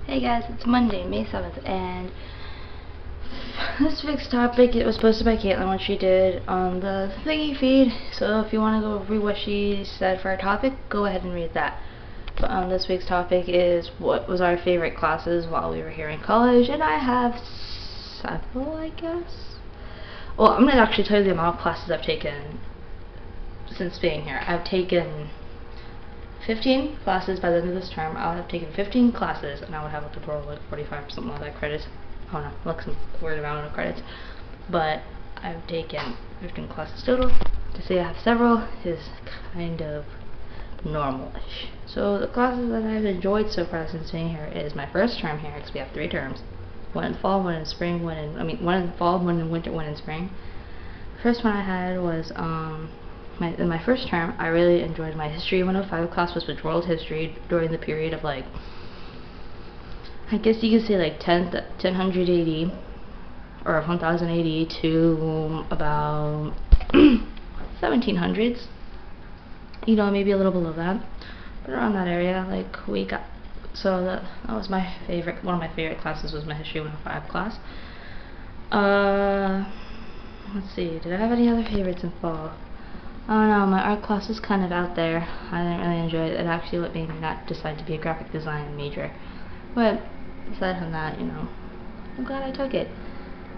Hey guys, it's Monday, May 7th, and this week's topic, it was posted by Caitlin, what she did on the thingy feed, so if you want to go read what she said for our topic, go ahead and read that. But this week's topic is what was our favorite classes while we were here in college, and I have several, I guess. Well, I'm going to actually tell you the amount of classes I've taken since being here. I've taken 15 classes by the end of this term. I would have taken 15 classes, and I would have like a total of like 45 or something like that credits. I don't know, like some weird amount of credits. But I've taken 15 classes total. To say I have several is kind of normal-ish. So the classes that I've enjoyed so far since being here is my first term here, because we have 3 terms. One in fall, one in spring, one in fall, one in winter, one in spring. The first one I had was in my first term, I really enjoyed my History 105 class, which was world history during the period of, like, I guess you could say like 1000 AD or 1000 AD to about 1700s. You know, maybe a little below that, but around that area. Like, we got, so that was my favorite. One of my favorite classes was my History 105 class. Let's see, did I have any other favorites in fall? I don't know, my art class was kind of out there. I didn't really enjoy it. It actually let me not decide to be a graphic design major. But aside from that, you know, I'm glad I took it.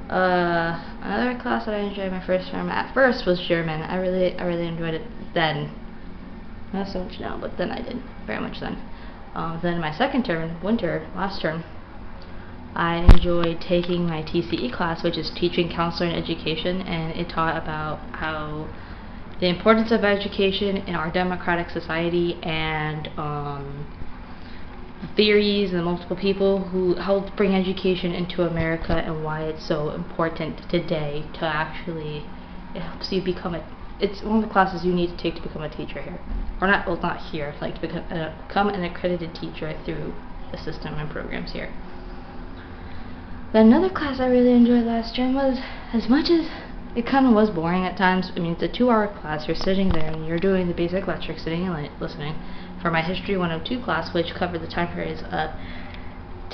Another class that I enjoyed my first term at first was German. I really enjoyed it then. Not so much now, but then I did very much then. Then my second term, winter, last term, I enjoyed taking my TCE class, which is Teaching, Counselor, and Education, and it taught about how the importance of education in our democratic society, and theories and multiple people who helped bring education into America, and why it's so important today to actually, it helps you become it's one of the classes you need to take to become a teacher here. Or not, well, not here, like to become an accredited teacher through the system and programs here. Then another class I really enjoyed last term was, as much as it kind of was boring at times. I mean, it's a 2-hour class. You're sitting there and you're doing the basic lecture, sitting and listening. For my History 102 class, which covered the time periods of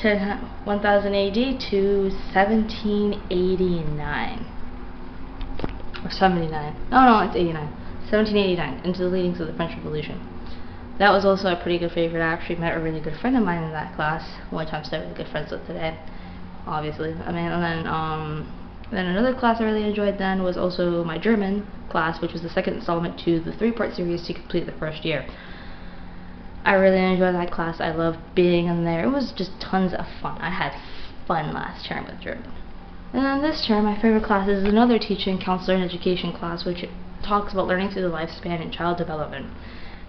1000 AD to 1789. Or 79. No, it's 89. 1789, into the leadings of the French Revolution. That was also a pretty good favorite. I actually met a really good friend of mine in that class, which I'm still really good friends with today, obviously. I mean, and then another class I really enjoyed then was also my German class, which was the second installment to the 3-part series to complete the first year. I really enjoyed that class. I loved being in there. It was just tons of fun. I had fun last term with German. And then this term, my favorite class is another Teaching, Counselor, and Education class, which talks about learning through the lifespan and child development.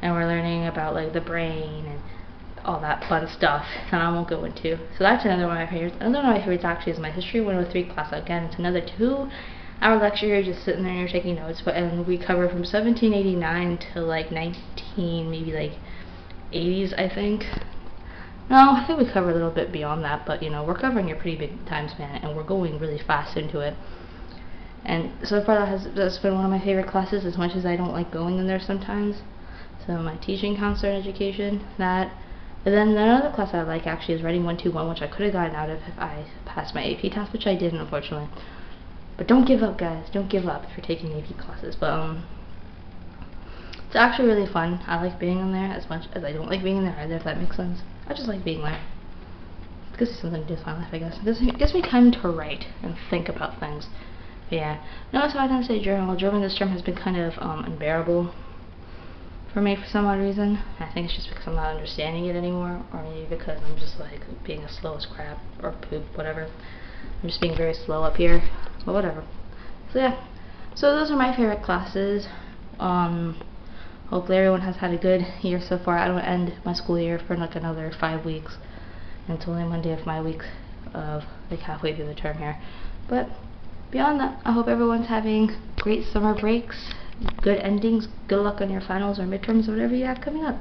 And we're learning about, like, the brain and all that fun stuff that I won't go into. So that's another one of my favorites. Another one of my favorites actually is my History 103 class. Again, it's another 2-hour lecture. You're just sitting there and you're taking notes. And we cover from 1789 to like 19, maybe like 80s, I think. No, I think we cover a little bit beyond that, but you know, we're covering a pretty big time span, and we're going really fast into it. And so far that's been one of my favorite classes, as much as I don't like going in there sometimes. So my Teaching, Counselor, and Education, that. And then another class I like actually is Writing 121, which I could have gotten out of if I passed my AP test, which I didn't, unfortunately. But don't give up, guys. Don't give up if you're taking AP classes. But it's actually really fun. I like being in there as much as I don't like being in there either, if that makes sense. I just like being there. It gives me something to do with my life, I guess. It gives me time to write and think about things. But yeah. Notice how I didn't say German. Well, German this term has been kind of unbearable for me for some odd reason. I think it's just because I'm not understanding it anymore, or maybe because I'm just like being as slow as crap, or poop, whatever. I'm just being very slow up here, but whatever. So yeah, so those are my favorite classes. Hopefully everyone has had a good year so far. I don't end my school year for like another 5 weeks. And it's only Monday of my week of like halfway through the term here. But beyond that, I hope everyone's having great summer breaks, good endings, good luck on your finals or midterms or whatever you have coming up.